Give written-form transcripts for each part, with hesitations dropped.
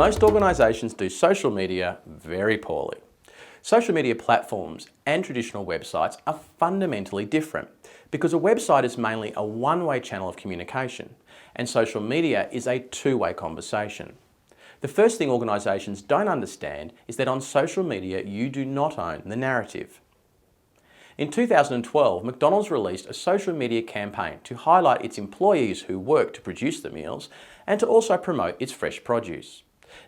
Most organisations do social media very poorly. Social media platforms and traditional websites are fundamentally different because a website is mainly a one-way channel of communication and social media is a two-way conversation. The first thing organisations don't understand is that on social media you do not own the narrative. In 2012, McDonald's released a social media campaign to highlight its employees who work to produce the meals and to also promote its fresh produce.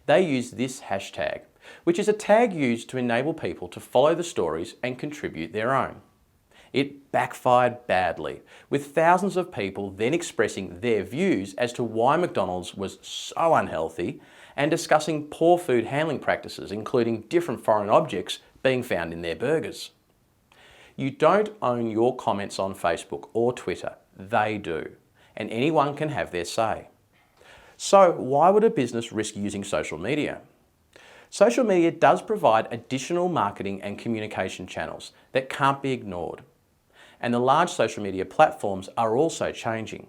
They used this hashtag, which is a tag used to enable people to follow the stories and contribute their own. It backfired badly, with thousands of people then expressing their views as to why McDonald's was so unhealthy and discussing poor food handling practices, including different foreign objects being found in their burgers. You don't own your comments on Facebook or Twitter, they do, and anyone can have their say. So why would a business risk using social media? Social media does provide additional marketing and communication channels that can't be ignored. And the large social media platforms are also changing.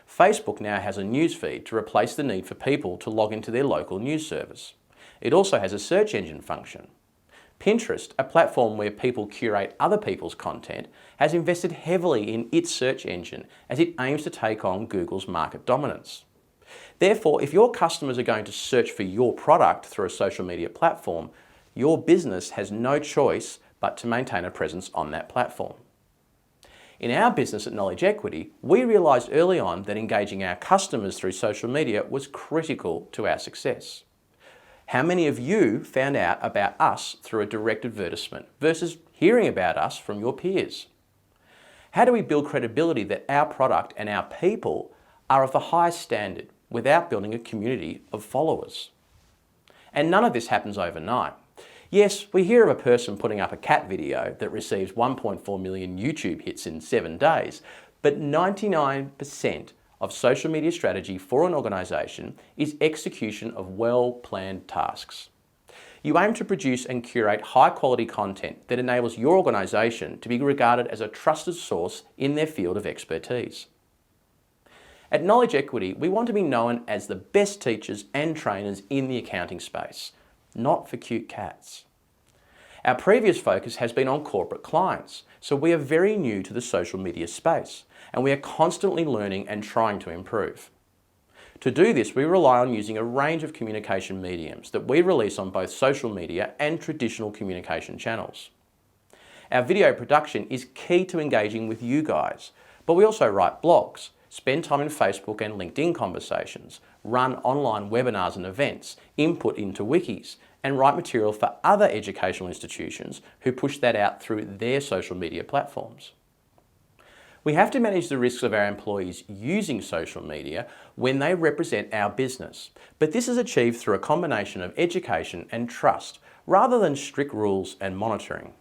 Facebook now has a news feed to replace the need for people to log into their local news service. It also has a search engine function. Pinterest, a platform where people curate other people's content, has invested heavily in its search engine as it aims to take on Google's market dominance. Therefore, if your customers are going to search for your product through a social media platform, your business has no choice but to maintain a presence on that platform. In our business at Knowledge Equity, we realised early on that engaging our customers through social media was critical to our success. How many of you found out about us through a direct advertisement versus hearing about us from your peers? How do we build credibility that our product and our people are of the highest standard without building a community of followers? And none of this happens overnight. Yes, we hear of a person putting up a cat video that receives 1.4 million YouTube hits in 7 days, but 99% of social media strategy for an organisation is execution of well-planned tasks. You aim to produce and curate high-quality content that enables your organisation to be regarded as a trusted source in their field of expertise. At Knowledge Equity, we want to be known as the best teachers and trainers in the accounting space, not for cute cats. Our previous focus has been on corporate clients, so we are very new to the social media space, and we are constantly learning and trying to improve. To do this, we rely on using a range of communication mediums that we release on both social media and traditional communication channels. Our video production is key to engaging with you guys, but we also write blogs, spend time in Facebook and LinkedIn conversations, run online webinars and events, input into wikis, and write material for other educational institutions who push that out through their social media platforms. We have to manage the risks of our employees using social media when they represent our business, but this is achieved through a combination of education and trust rather than strict rules and monitoring.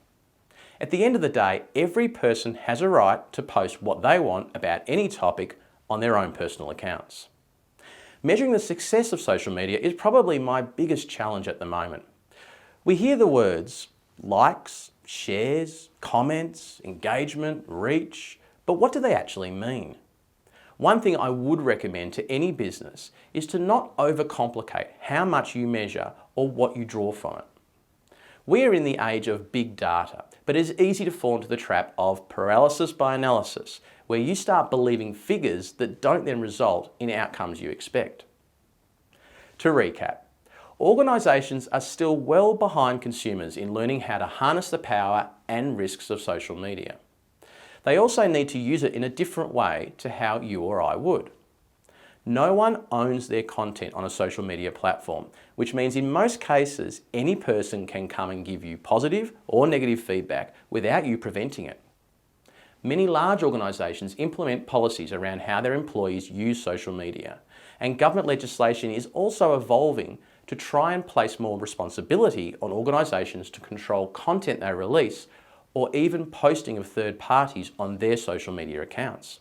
At the end of the day, every person has a right to post what they want about any topic on their own personal accounts. Measuring the success of social media is probably my biggest challenge at the moment. We hear the words likes, shares, comments, engagement, reach, but what do they actually mean? One thing I would recommend to any business is to not overcomplicate how much you measure or what you draw from it. We are in the age of big data, but it is easy to fall into the trap of paralysis by analysis, where you start believing figures that don't then result in outcomes you expect. To recap, organisations are still well behind consumers in learning how to harness the power and risks of social media. They also need to use it in a different way to how you or I would. No one owns their content on a social media platform, which means in most cases, any person can come and give you positive or negative feedback without you preventing it. Many large organisations implement policies around how their employees use social media, and government legislation is also evolving to try and place more responsibility on organisations to control content they release or even posting of third parties on their social media accounts.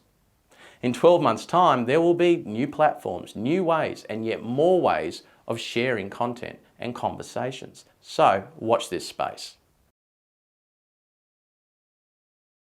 In 12 months' time, there will be new platforms, new ways, and yet more ways of sharing content and conversations. So watch this space.